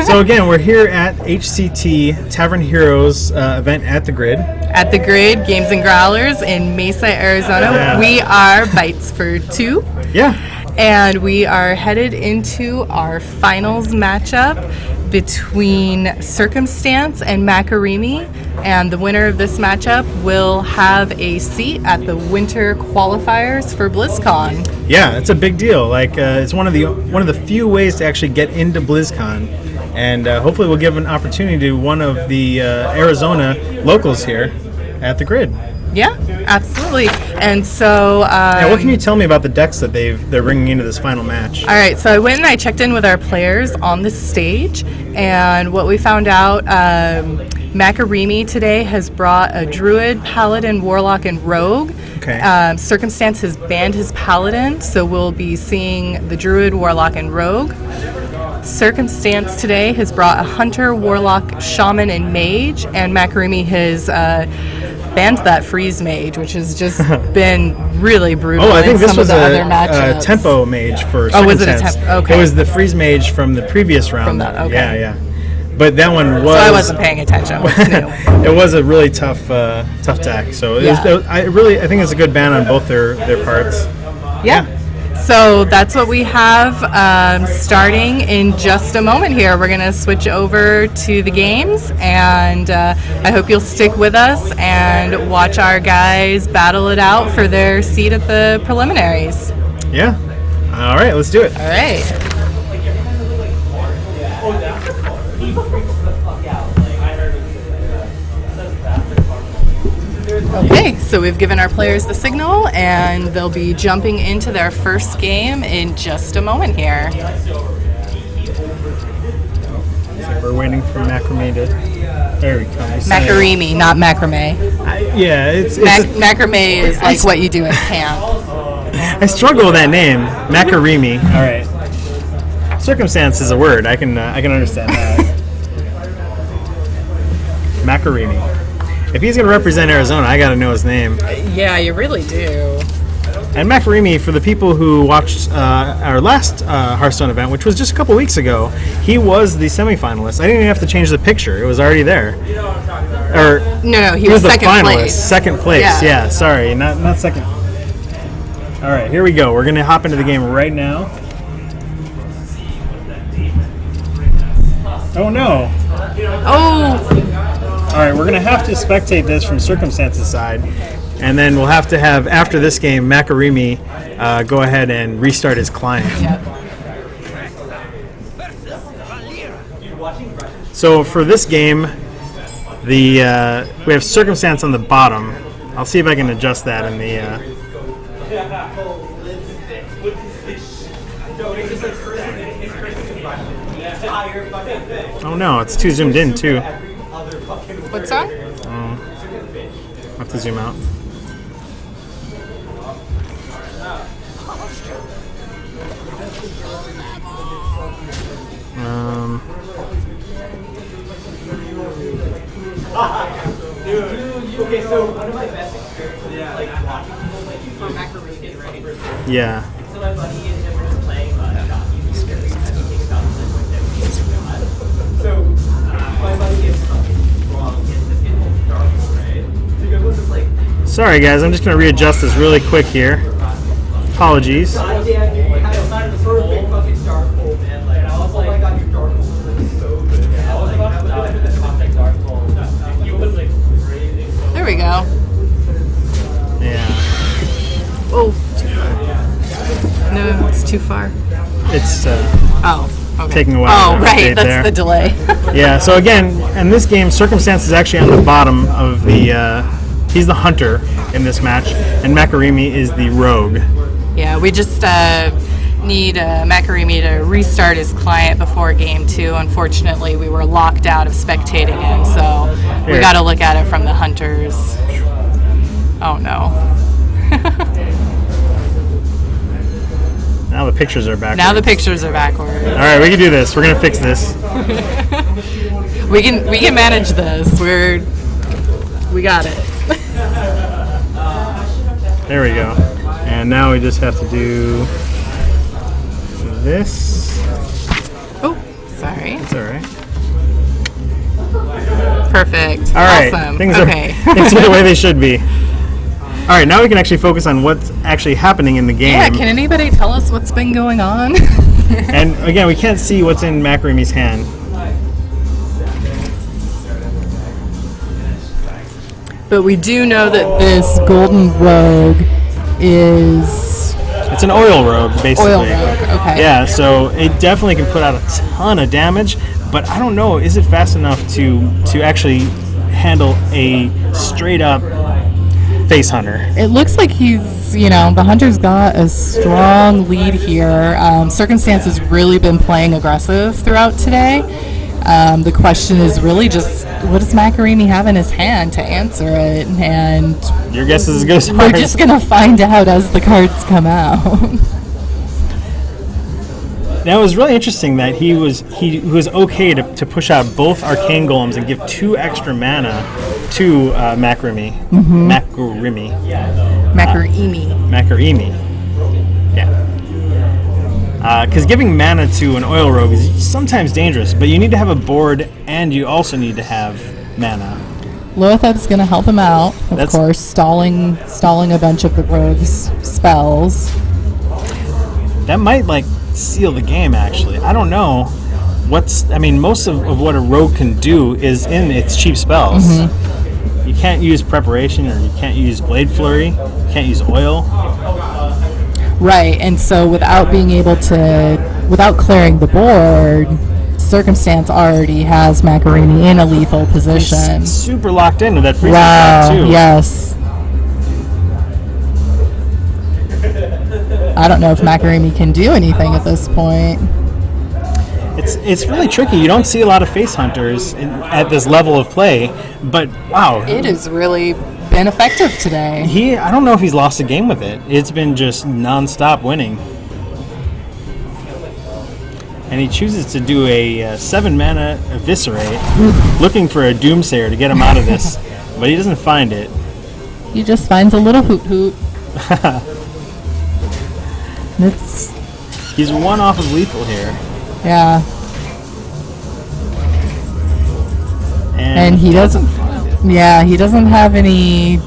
So again, we're here at HCT Tavern Heroes event at the Grid. At the Grid, Games and Growlers in Mesa, Arizona. Yeah. We are BytesForTwo. Yeah. And we are headed into our finals matchup between Circumstance and Makorimi. And the winner of this matchup will have a seat at the winter qualifiers for BlizzCon. Yeah, it's a big deal. Like it's one of the few ways to actually get into BlizzCon, and hopefully we'll give an opportunity to one of the Arizona locals here at the Grid. Yeah, absolutely. And so, what can you tell me about the decks that they're bringing into this final match? All right, so I went and I checked in with our players on the stage, and what we found out, Makorimi today has brought a Druid, Paladin, Warlock, and Rogue. Okay. Circumstance has banned his Paladin, so we'll be seeing the Druid, Warlock, and Rogue. Circumstance today has brought a Hunter, Warlock, Shaman, and Mage, and Makorimi has banned that Freeze Mage, which has just been really brutal. Oh, I think this was a tempo mage for Circumstance. Oh, was it a tempo? Okay. It was the Freeze Mage from the previous round. From that, okay. Yeah. But that one was... So I wasn't paying attention. What's new? It was a really tough deck. So I think it's a good ban on both their parts. Yeah. So that's what we have starting in just a moment here. We're going to switch over to the games, and I hope you'll stick with us and watch our guys battle it out for their seat at the preliminaries. Yeah. All right, let's do it. All right. Okay, so we've given our players the signal, and they'll be jumping into their first game in just a moment here. We're waiting for Makorimi to... There we go. Makorimi, not macrame. It's macrame is like what you do in camp. I struggle with that name, Makorimi. All right. Circumstance is a word. I can understand that. Makorimi. If he's going to represent Arizona, I got to know his name. Yeah, you really do. And Makorimi, for the people who watched our last Hearthstone event, which was just a couple weeks ago, he was the semifinalist. I didn't even have to change the picture; it was already there. Or no, he was the second finalist. place. Second place, yeah. Sorry, not second. All right, here we go. We're gonna hop into the game right now. Oh no! Oh. All right, we're going to have to spectate this from Circumstance's side, and then we'll have to have, after this game, Makorimi go ahead and restart his client. Yep. So for this game, we have Circumstance on the bottom. I'll see if I can adjust that in the... Oh no, it's too zoomed in too. What's that? I'll have to zoom out. Okay, so one of my best experiences, like watching people like for Makorimi getting ready for this. Yeah. So my buddy and him were just playing So my buddy gets fucking wrong. He gets this kid called Dark, right? So he goes just like. Sorry guys, I'm just gonna readjust this really quick here. Apologies. God damn, you had a perfect fucking Dark Hole, man. Like I was like, oh my god, your Dark Hole is so good. Yeah, I was about to look at the contact Dark Hole. He was like crazy. There we go. Yeah. Oh, too far. No, it's too far. It's Okay. taking a while. Oh, to right, update that's there. the delay. Yeah, so again, in this game, Circumstance is actually on the bottom of the... he's the hunter in this match, and Makorimi is the rogue. Yeah, we just need Makorimi to restart his client before game 2. Unfortunately, we were locked out of spectating him, so we got to look at it from the hunters. Oh, no. Now the pictures are backwards. Now the pictures are backwards. All right, we can do this. We're gonna fix this. we can manage this. We got it. There we go. And now we just have to do this. Oh, sorry. sorry. It's all right. Perfect. All right. Awesome. Things Okay. things are the way they should be. All right, now we can actually focus on what's actually happening in the game. Yeah, can anybody tell us what's been going on? And again, we can't see what's in Makorimi's hand. But we do know that this golden rogue is It's an oil rogue, basically. oil rogue. Okay. Yeah, so it definitely can put out a ton of damage, but I don't know, is it fast enough to actually handle a straight up face hunter? It looks like he's, the hunter's got a strong lead here. Circumstance has really been playing aggressive throughout today. The question is really just, what does Makorimi have in his hand to answer it? And Your guess is as good as we're ours. just going to find out as the cards come out. Now, it was really interesting that he was okay to push out both arcane golems and give 2 extra mana to Makorimi. Mm-hmm. Makorimi. Yeah. Because giving mana to an oil rogue is sometimes dangerous, but you need to have a board and you also need to have mana. Loetheb's going to help him out, of course, stalling a bunch of the rogue's spells. That might, seal the game, actually. I don't know. Most of what a rogue can do is in its cheap spells. Mm-hmm. You can't use preparation, or you can't use blade flurry, you can't use oil. Right, and so without clearing the board, Circumstance already has Makorimi in a lethal position. He's super locked into that free Wow, too. yes. I don't know if Makorimi can do anything at this point. It's really tricky. You don't see a lot of face hunters at this level of play, but wow. It has really been effective today. I don't know if he's lost a game with it. It's been just non-stop winning. And he chooses to do a 7-mana Eviscerate, looking for a Doomsayer to get him out of this, but he doesn't find it. He just finds a little hoot. He's 1 off of lethal here. Yeah. And he doesn't find it. Yeah, he doesn't have any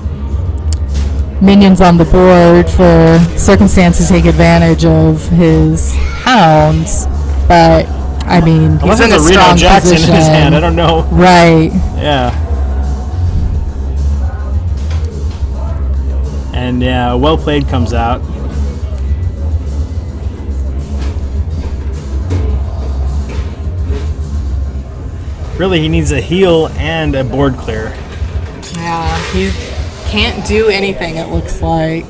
minions on the board for Circumstance to take advantage of his hounds, but he's in a strong Jackson position. in his hand. I don't know. Right. Yeah. And well played comes out. Really, he needs a heal and a board clear. Yeah, he can't do anything, it looks like.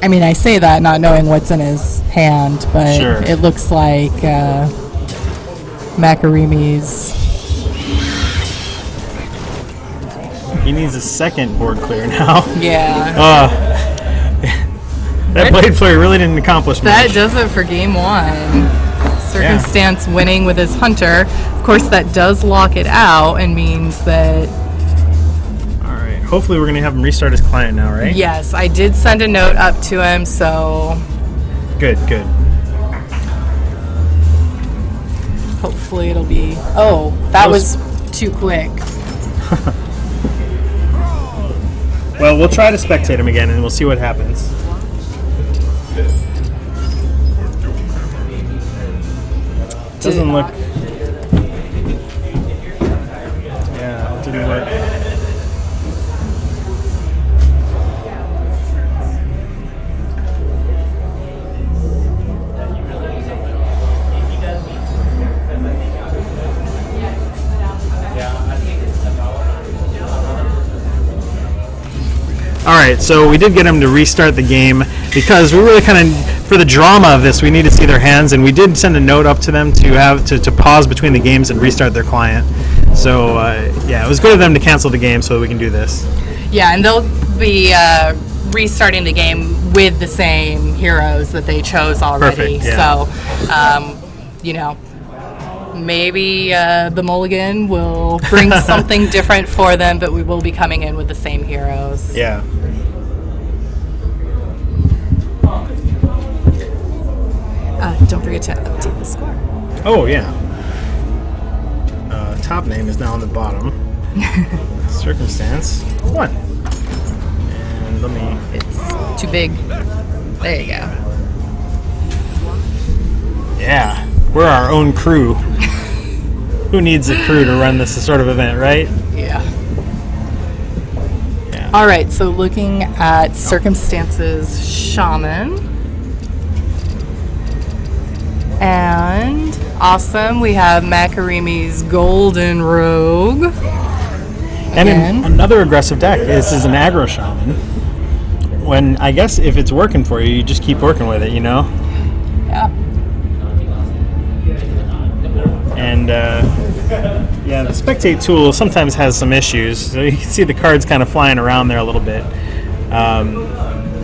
I say that not knowing what's in his hand, but Sure. It looks like Makorimi's. He needs a second board clear now. Yeah. That blade flurry really didn't accomplish much. That does it for game 1. Circumstance winning with his hunter. Of course, that does lock it out and means that... All right. Hopefully we're going to have him restart his client now, right? Yes, I did send a note up to him, so... Good. Hopefully it'll be... Oh, that was too quick. Well, we'll try to spectate him again, and we'll see what happens. Doesn't look... Yeah, it didn't work. Alright, so we did get him to restart the game because we really kind of, for the drama of this, we need to see their hands, and we did send a note up to them to pause between the games and restart their client. So, it was good of them to cancel the game so that we can do this. Yeah, and they'll be restarting the game with the same heroes that they chose already. Perfect, yeah. So, maybe the Mulligan will bring something different for them, but we will be coming in with the same heroes. Don't forget to update the score. Oh, yeah. Top name is now on the bottom. Circumstance 1. And let me... It's too big. There you go. Yeah, we're our own crew. Who needs a crew to run this sort of event, right? Yeah. Yeah. All right, so looking at Circumstances Shaman. And awesome, we have Makorimi's Golden Rogue. And another aggressive deck. This is an aggro shaman. When, I guess, if it's working for you, you just keep working with it, you know? Yeah. And, yeah, the spectate tool sometimes has some issues. So you can see the cards kind of flying around there a little bit.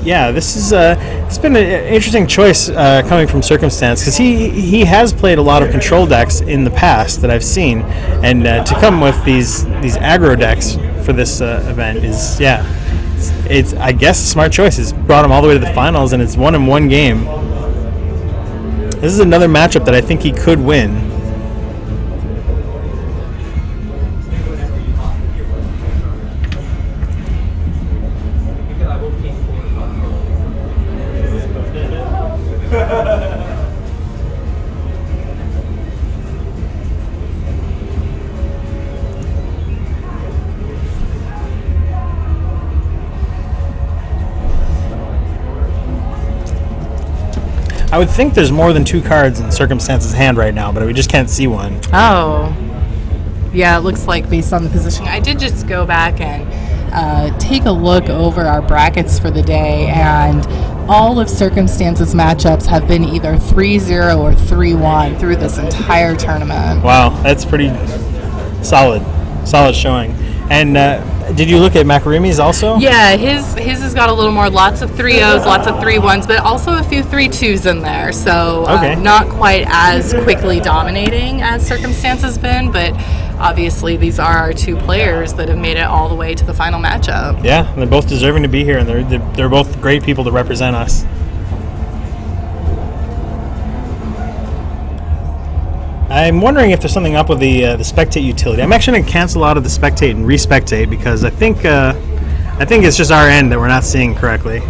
Yeah, this is it's been an interesting choice coming from Circumstance, because he has played a lot of control decks in the past that I've seen, and to come with these aggro decks for this event is, yeah, it's I guess a smart choice. It's brought him all the way to the finals, and it's won him one game. This is another matchup that I think he could win. I would think there's more than 2 cards in Circumstance's hand right now, but we just can't see one. Oh. Yeah, it looks like based on the positioning. I did just go back and take a look over our brackets for the day, and all of Circumstance's matchups have been either 3-0 or 3-1 through this entire tournament. Wow, that's pretty solid showing. And did you look at Makorimi's also? Yeah, his has got a little more, lots of 3-0s, lots of 3-1s, but also a few 3-2s in there. So okay. Not quite as quickly dominating as Circumstance has been, but obviously these are our 2 players that have made it all the way to the final matchup. Yeah, they're both deserving to be here, and they're both great people to represent us. I'm wondering if there's something up with the spectate utility. I'm actually going to cancel out of the spectate and respectate, because I think it's just our end that we're not seeing correctly.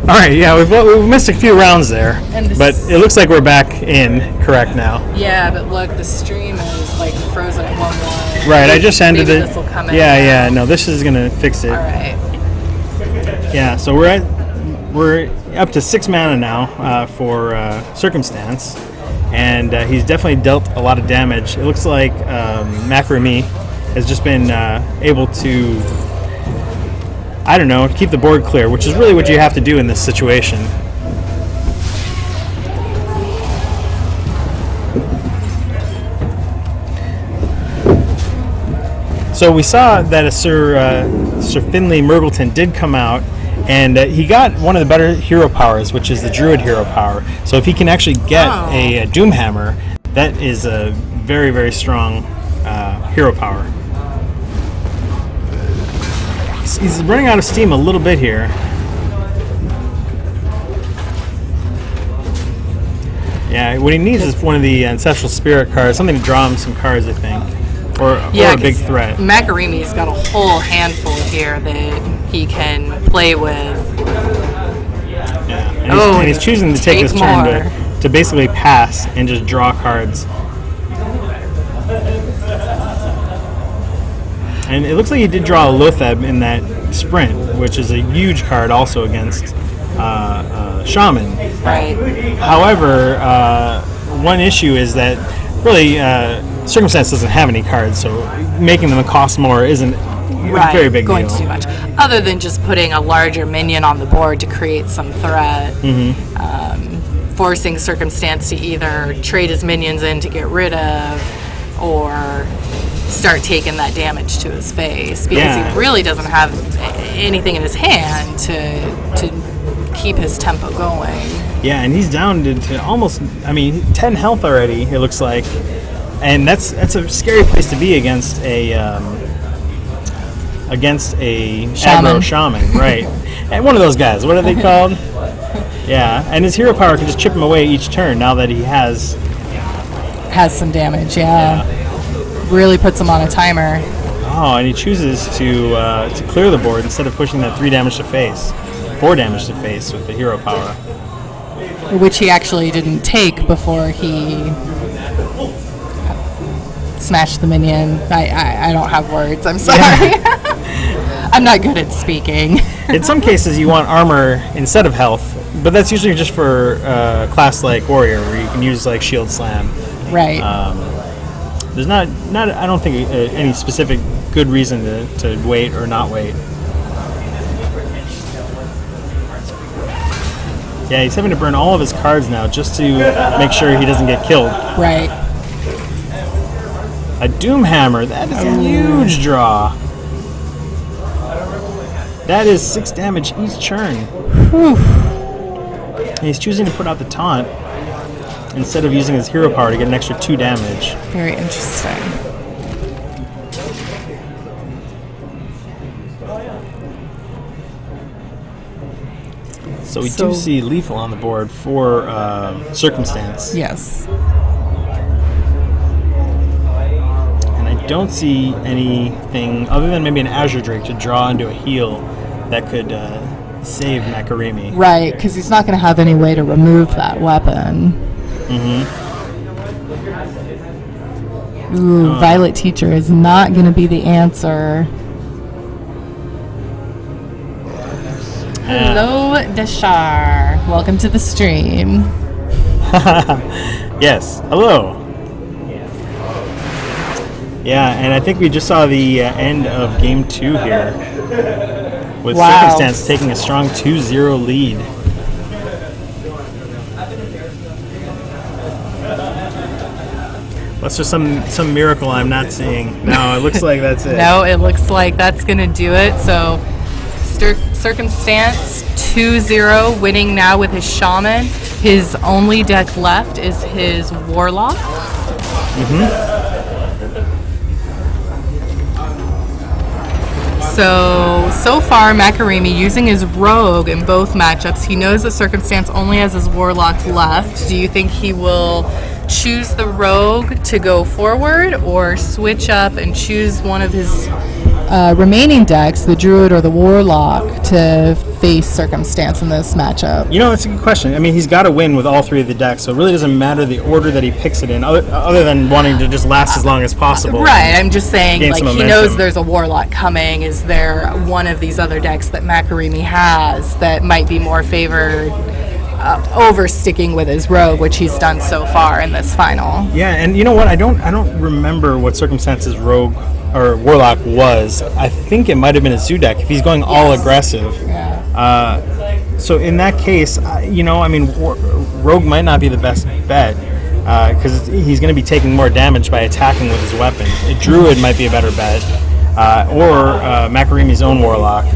All right, yeah, we've missed a few rounds there, but it looks like we're back in correct now. Yeah, but look, the stream is like frozen at 1-1. Right, I just ended Maybe it. This will come in Yeah, no, this is gonna fix it. All right. Yeah, so we're up to 6 mana now for Circumstance, and he's definitely dealt a lot of damage. It looks like Makorimi has just been able to, I don't know, keep the board clear, which is really what you have to do in this situation. So we saw that Sir Finley Murgleton did come out, and he got one of the better hero powers, which is the Druid hero power. So if he can actually get a Doomhammer, that is a very, very strong hero power. He's running out of steam a little bit here. Yeah, what he needs is one of the Ancestral Spirit cards, something to draw him some cards, I think, or a big threat. Makorimi's got a whole handful here that he can play with. Yeah, and he's choosing to take his turn to basically pass and just draw cards. And it looks like he did draw a Lotheb in that sprint, which is a huge card also against Shaman. Right. However, one issue is that really Circumstance doesn't have any cards, so making them cost more isn't a very big going deal. to do much. Other than just putting a larger minion on the board to create some threat. Forcing Circumstance to either trade his minions in to get rid of, or start taking that damage to his face, because he really doesn't have anything in his hand to keep his tempo going. Yeah, and he's down to almost, 10 health already, it looks like. And that's a scary place to be against a aggro shaman, right? And one of those guys, what are they called? Yeah, and his hero power can just chip him away each turn now that he has some damage, yeah. Really puts him on a timer. Oh, and he chooses to clear the board instead of pushing that 3 damage to face. 4 damage to face with the hero power. Which he actually didn't take before he smashed the minion. I don't have words, I'm sorry. I'm not good at speaking. In some cases, you want armor instead of health, but that's usually just for class like warrior, where you can use like shield slam. Right. There's not I don't think any specific good reason to wait or not wait. Yeah, he's having to burn all of his cards now just to make sure he doesn't get killed. Right. A Doomhammer, that is a huge draw. That is 6 damage each turn. Whew. And he's choosing to put out the taunt instead of using his hero power to get an extra 2 damage. Very interesting. So we do see lethal on the board for Circumstance. Yes. And I don't see anything other than maybe an Azure Drake to draw into a heal that could save Makorimi. Right, because he's not going to have any way to remove that weapon. Ooh, Violet Teacher is not going to be the answer. Hello, Dashar. Welcome to the stream. Yes, hello. Yeah, and I think we just saw the end of Game 2 here, with Circumstance taking a strong 2-0 lead. What's just some miracle I'm not seeing? No, it looks like that's it. No, it looks like that's going to do it. So, Circumstance 2-0, winning now with his Shaman. His only deck left is his Warlock. So far, Makorimi using his Rogue in both matchups. He knows that Circumstance only has his Warlock left. Do you think he will choose the Rogue to go forward, or switch up and choose one of his remaining decks, the Druid or the Warlock, to face Circumstance in this matchup? You know, that's a good question. I mean, he's got to win with all 3 of the decks, so it really doesn't matter the order that he picks it in, other than wanting to just last as long as possible. Right, I'm just saying, like, he momentum. knows there's a Warlock coming. Is there one of these other decks that Makorimi has that might be more favored over sticking with his Rogue, which he's done so far in this final? Yeah, and you know what? I don't remember what Circumstance's Rogue or Warlock was. I think it might have been a Zoo deck if he's going all aggressive. Yeah. So in that case, Rogue might not be the best bet because he's going to be taking more damage by attacking with his weapon. A Druid might be a better bet, or Makorimi's own Warlock.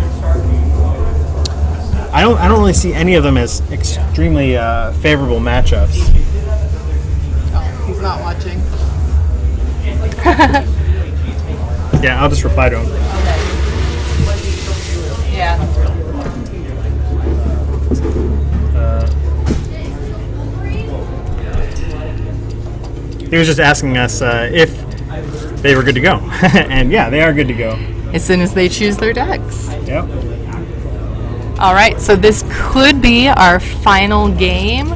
I don't really see any of them as extremely favorable matchups. Oh, he's not watching. Yeah, I'll just reply to him. Yeah. He was just asking us if they were good to go. And yeah, they are good to go. As soon as they choose their decks. Yep. All right, so this could be our final game.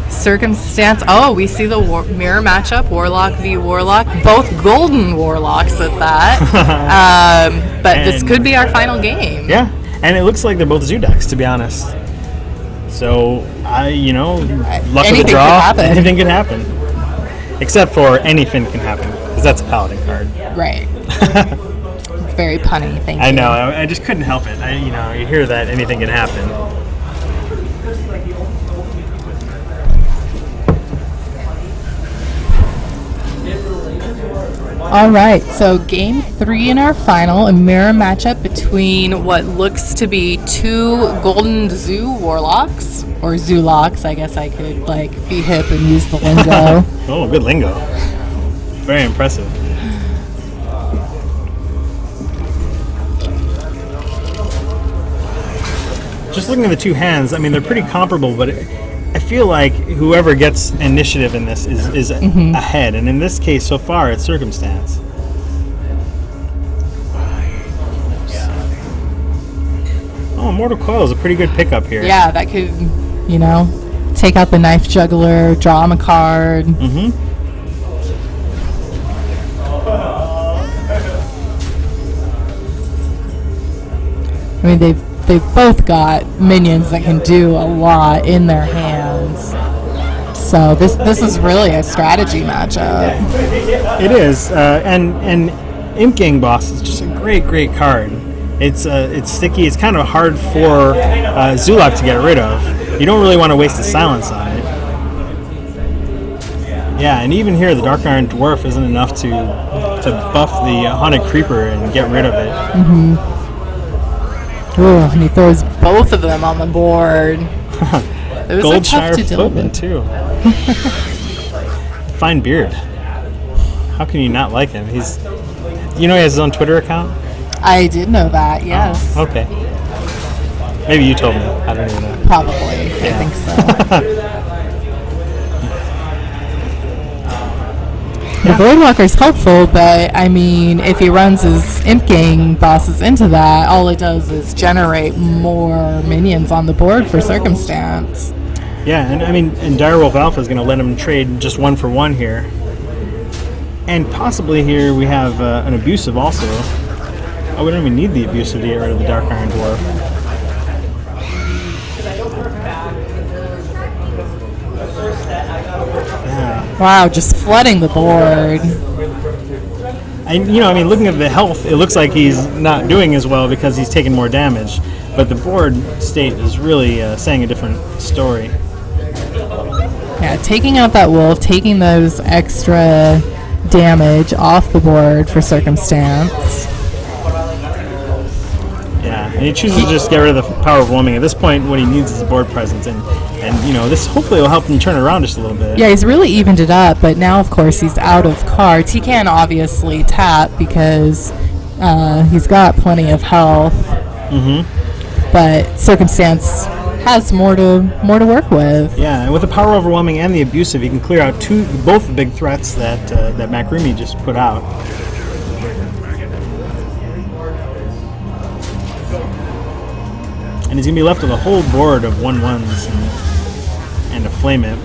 Circumstance. Oh, we see the mirror matchup, Warlock v Warlock. Both golden Warlocks at that. But this could be our final game. Yeah, and it looks like they're both Zoo decks, to be honest. So, luck of the draw, anything can happen. Except for anything can happen, because that's a Paladin card. Right. Very punny, thank you. I know, I just couldn't help it. You hear that, anything can happen. All right, so game 3 in our final, a mirror matchup between what looks to be 2 Golden Zoo Warlocks, or Zoolocks. I guess I could like be hip and use the lingo. Oh, good lingo. Very impressive. Just looking at the 2 hands, I mean, they're pretty comparable, but I feel like whoever gets initiative in this is ahead. And in this case, so far, it's Circumstance. Oh, Mortal Coil is a pretty good pickup here. Yeah, that could, take out the Knife Juggler, draw him a card. I mean, they've both got minions that can do a lot in their hands. So this is really a strategy matchup. It is, and Imp Gang Boss is just a great card. It's sticky. It's kind of hard for Zulak to get rid of. You don't really want to waste a silence on it. Yeah, and even here, the Dark Iron Dwarf isn't enough to buff the Haunted Creeper and get rid of it. Ooh, and he throws both of them on the board. Those are tough to deal with. Too. Fine beard. How can you not like him? He has his own Twitter account? I did know that, yes. Oh, okay. Maybe you told me. I don't even know. Probably. Yeah. I think so. The Voidwalker's helpful, but I mean, if he runs his Imp Gang bosses into that, all it does is generate more minions on the board for Circumstance. Yeah, and I mean, and Direwolf Alpha is going to let him trade just 1 for 1 here. And possibly here we have an Abusive also. Oh, we don't even need the Abusive to get rid of the Dark Iron Dwarf. Wow, just flooding the board. And looking at the health, it looks like he's not doing as well because he's taking more damage. But the board state is really saying a different story. Yeah, taking out that wolf, taking those extra damage off the board for Circumstance. Yeah, and he chooses to just get rid of the Power of Overwhelming. At this point, what he needs is board presence, and this hopefully will help him turn it around just a little bit. Yeah, he's really evened it up, but now, of course, he's out of cards. He can obviously tap because he's got plenty of health. But Circumstance has more to work with. Yeah, and with the Power Overwhelming and the Abusive, he can clear out both the big threats that Makorimi just put out. And he's going to be left with a whole board of 1/1s and a Flame Imp.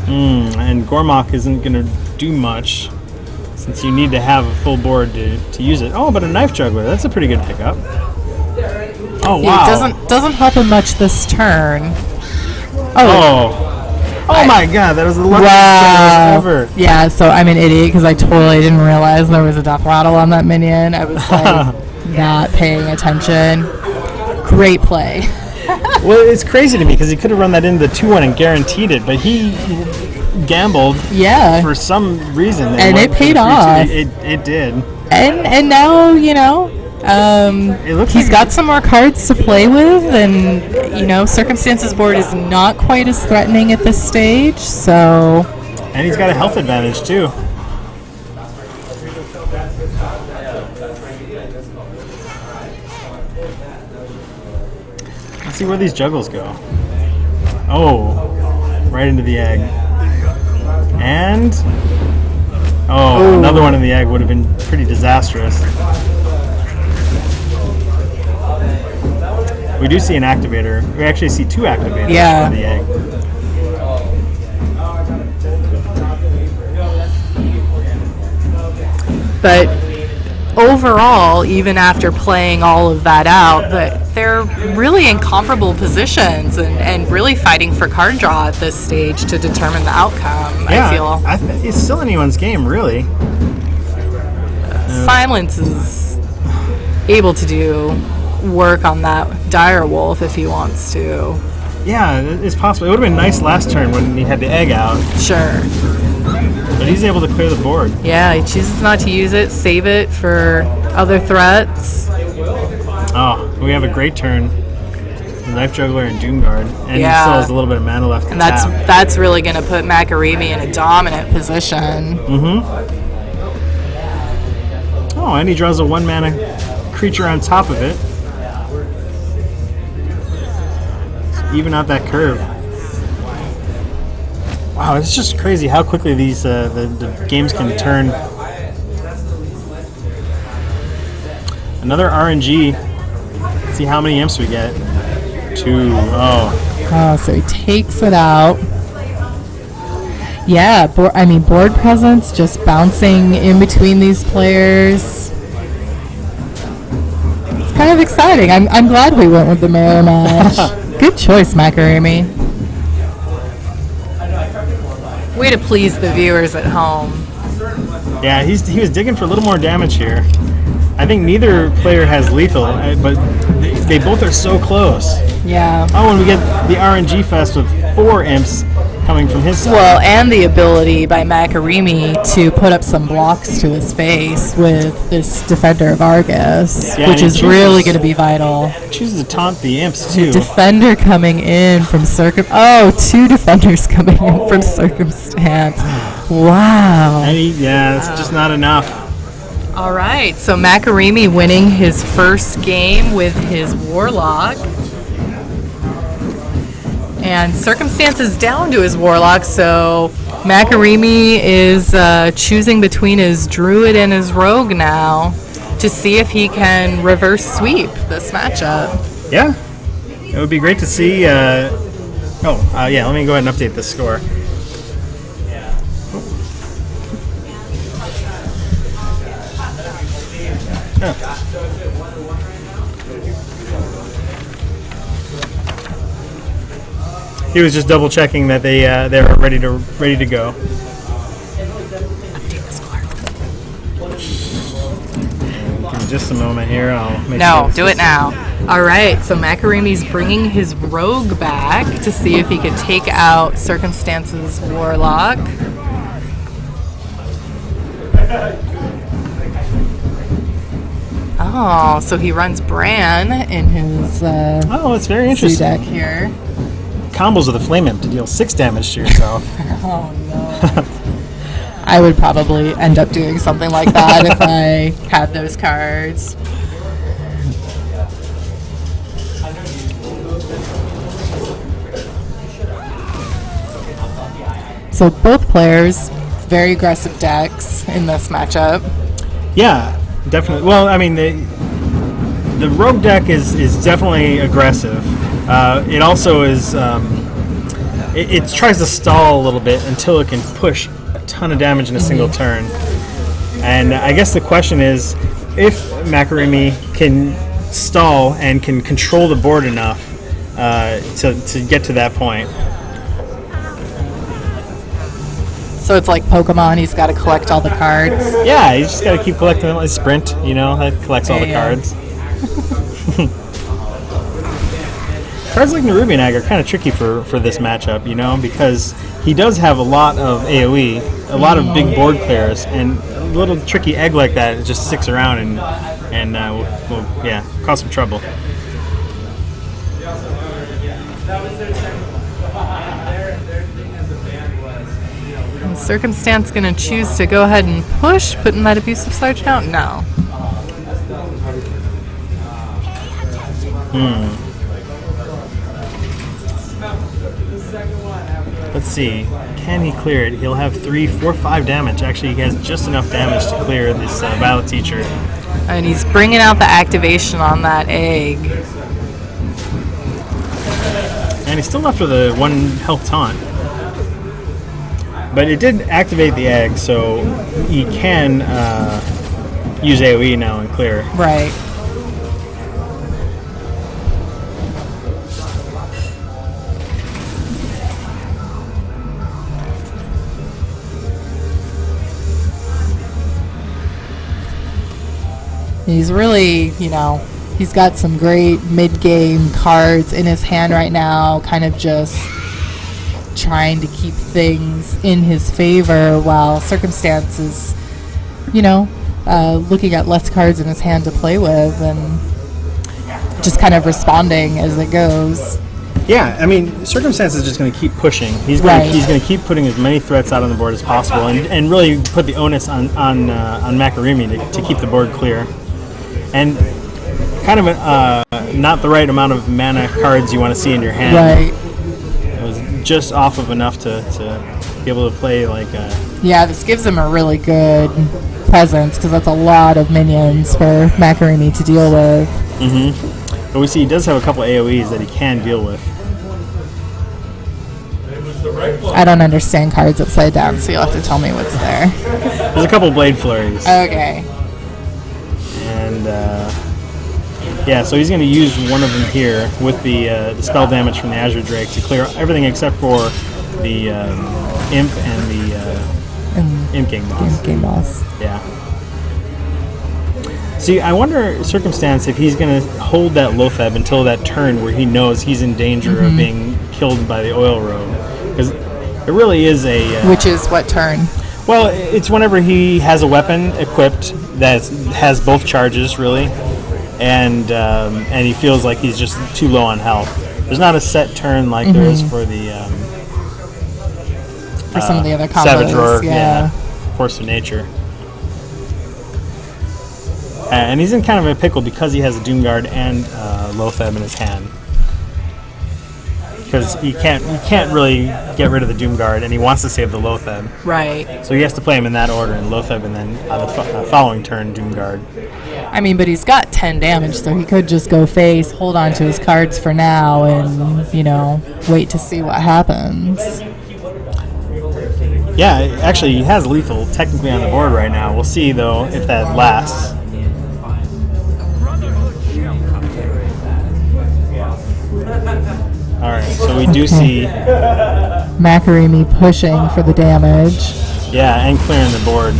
And Gormok isn't going to do much since you need to have a full board to use it. Oh, but a Knife Juggler, that's a pretty good pickup. Oh, wow. It doesn't help him much this turn. Oh my god, that was the luckiest ever. Yeah, so I'm an idiot because I totally didn't realize there was a death rattle on that minion. I was like not paying attention. Great play. Well, it's crazy to me because he could have run that into the 2/1 and guaranteed it, but he gambled for some reason. And it paid off. It did. And now, he's got some more cards to play with, and Circumstance's board is not quite as threatening at this stage, so. And he's got a health advantage too. Let's see where these juggles go. Oh, right into the egg. And another one in the egg would have been pretty disastrous. We do see an activator. We actually see 2 activators in the egg. But overall, even after playing all of that out, they're really in comparable positions and really fighting for card draw at this stage to determine the outcome, I feel. It's still anyone's game, really. Silence is able to do work on that dire wolf if he wants to. Yeah, it's possible. It would have been nice last turn when he had the egg out, Sure. but he's able to clear the board. Yeah, he chooses not to use it, save it for other threats. Oh, we have a great turn. Knife Juggler and Doomguard, and he Yeah. still has a little bit of mana left to And tap. that's really going to put Makorimi in a dominant position. Oh, and he draws a 1-mana creature on top of it. Even out that curve. Wow, it's just crazy how quickly these the games can turn. Another RNG. Let's see how many imps we get. 2. Oh. Oh, so he takes it out. Yeah, board presence just bouncing in between these players. It's kind of exciting. I'm glad we went with the mirror match. Good choice, Makorimi. Way to please the viewers at home. Yeah, he was digging for a little more damage here. I think neither player has lethal, but they both are so close. Yeah. Oh, and we get the RNG fest with 4 imps coming from his side. Well, and the ability by Makorimi to put up some blocks to his face with this Defender of Argus, Yeah, which and is he really chooses- going to be vital. Chooses to taunt the imps too. Defender coming in from two defenders coming in from Circumstance. Wow. And it's just not enough. All right, so Makorimi winning his first game with his Warlock. And Circumstance is down to his Warlock, so Makorimi is choosing between his Druid and his Rogue now to see if he can reverse sweep this matchup. Yeah, it would be great to see. Let me go ahead and update the score. He was just double checking that they were ready to go. Give me just a moment here. I'll make No, sure do it now. All right, so Makorimi's bringing his Rogue back to see if he could take out Circumstance's Warlock. Oh, so he runs Bran in his Oh, it's very C interesting. deck here. Combos with a flame imp to deal 6 damage to yourself. Oh no. I would probably end up doing something like that if I had those cards. So both players, very aggressive decks in this matchup. Yeah, definitely. Well, I mean, the rogue deck is definitely aggressive. It also is. It tries to stall a little bit until it can push a ton of damage in a single turn. And I guess the question is, if Makorimi can stall and can control the board enough to get to that point. So it's like Pokemon, he's got to collect all the cards. Yeah, you just got to keep collecting them. Like Sprint, that collects all the Yeah. cards. Cards like Nerubian are kind of tricky for this matchup, because he does have a lot of AoE, a lot of big board clears, and a little tricky egg like that just sticks around and will cause some trouble. And Circumstance going to choose to go ahead and push, putting that abusive Sarge out? No. Let's see. Can he clear it? He'll have 3, 4, 5 damage. Actually, he has just enough damage to clear this Battle Teacher. And he's bringing out the activation on that egg. And he's still left with a 1 health taunt. But it did activate the egg, so he can use AoE now and clear. Right. He's really, He's got some great mid-game cards in his hand right now, kind of just trying to keep things in his favor while circumstances, looking at less cards in his hand to play with and just kind of responding as it goes. Yeah, I mean, Circumstance is just going to keep pushing. He's going to keep putting as many threats out on the board as possible, and really put the onus on Makorimi to keep the board clear. And kind of not the right amount of mana cards you want to see in your hand. Right. It was just off of enough to be able to play like. Yeah, this gives him a really good presence because that's a lot of minions for Makorimi to deal with. Mm-hmm. But we see he does have a couple AoEs that he can deal with. I don't understand cards upside down, so you'll have to tell me what's there. There's a couple Blade Flurries. Okay. And so he's going to use one of them here with the spell damage from the Azure Drake to clear everything except for the Imp and the Imp King Boss. Imp King Boss. Yeah. See, I wonder, Circumstance, if he's going to hold that Lotheb until that turn where he knows he's in danger of being killed by the Oil Rogue. Because it really is a... Which is what turn? Well, it's whenever he has a weapon equipped that has both charges, really, and he feels like he's just too low on health. There's not a set turn like there is for the... for some of the other combos. Savage Roar, Force of Nature. And he's in kind of a pickle because he has a Doomguard and Lotheb in his hand. Because he can't really get rid of the Doomguard, and he wants to save the Lotheb. Right. So he has to play him in that order, and Lotheb, and then on the following turn, Doomguard. I mean, but he's got 10 damage, so he could just go face, hold on to his cards for now, and, wait to see what happens. Yeah, actually, he has lethal technically on the board right now. We'll see, though, if that lasts. Alright, so we do see... Makorimi pushing for the damage. Yeah, and clearing the board.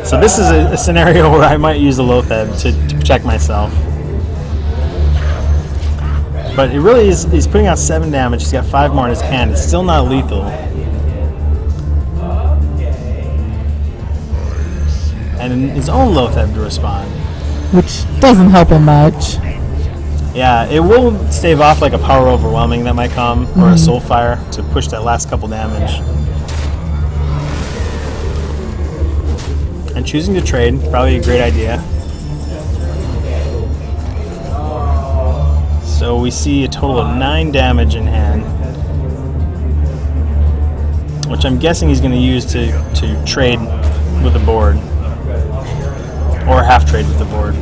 So this is a scenario where I might use the Lotheb to protect myself. But it really is, he's putting out 7 damage, he's got 5 more in his hand, it's still not lethal. And his own Lotheb to respond. Which doesn't help him much. Yeah, it will stave off like a Power Overwhelming that might come, or a Soulfire to push that last couple damage. And choosing to trade, probably a great idea. So we see a total of 9 damage in hand, which I'm guessing he's going to use to trade with the board, or half trade with the board.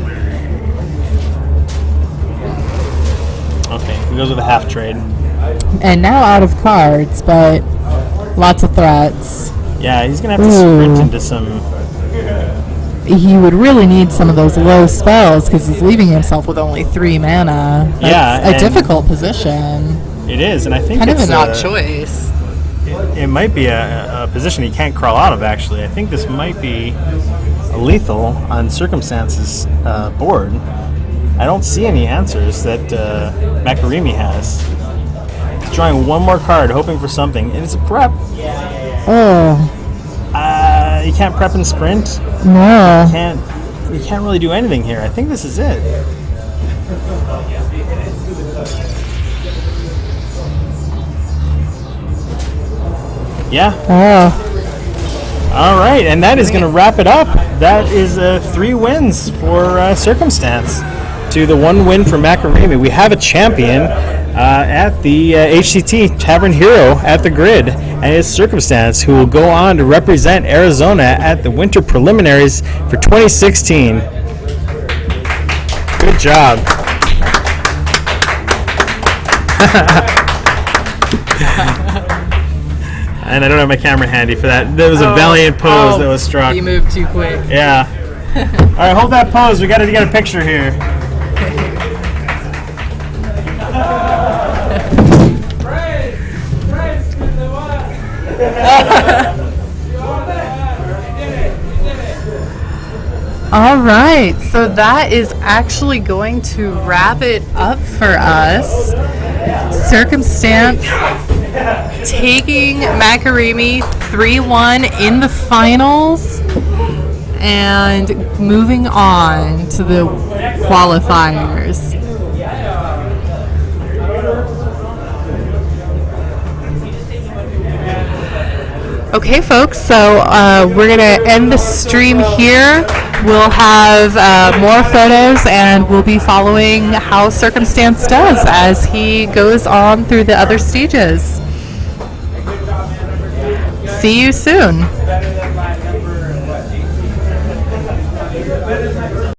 Okay, he goes with a half trade. And now out of cards, but lots of threats. Yeah, he's going to have to sprint into some... He would really need some of those low spells because he's leaving himself with only 3 mana. That's a difficult position. It is, and I think kind it's of an odd choice. It might be a position he can't crawl out of, actually. I think this might be lethal on Circumstance's board. I don't see any answers that Makorimi has. He's drawing one more card, hoping for something, and it's a prep. Oh. You can't prep and sprint. No. You can't really do anything here. I think this is it. Yeah. Oh. All right, and that is going to wrap it up. That is 3 wins for Circumstance to the 1 win for Makorimi. We have a champion at the HCT Tavern Hero at the grid, and it's Circumstance, who will go on to represent Arizona at the Winter Preliminaries for 2016. Good job. And I don't have my camera handy for that. There was a valiant pose that was struck. You moved too quick. Yeah. All right, hold that pose. We got to get a picture here. All right, so that is actually going to wrap it up for us. Circumstance taking Makorimi 3-1 in the finals and moving on to the qualifiers. Okay, folks, so we're going to end the stream here. We'll have more photos, and we'll be following how Circumstance does as he goes on through the other stages. See you soon.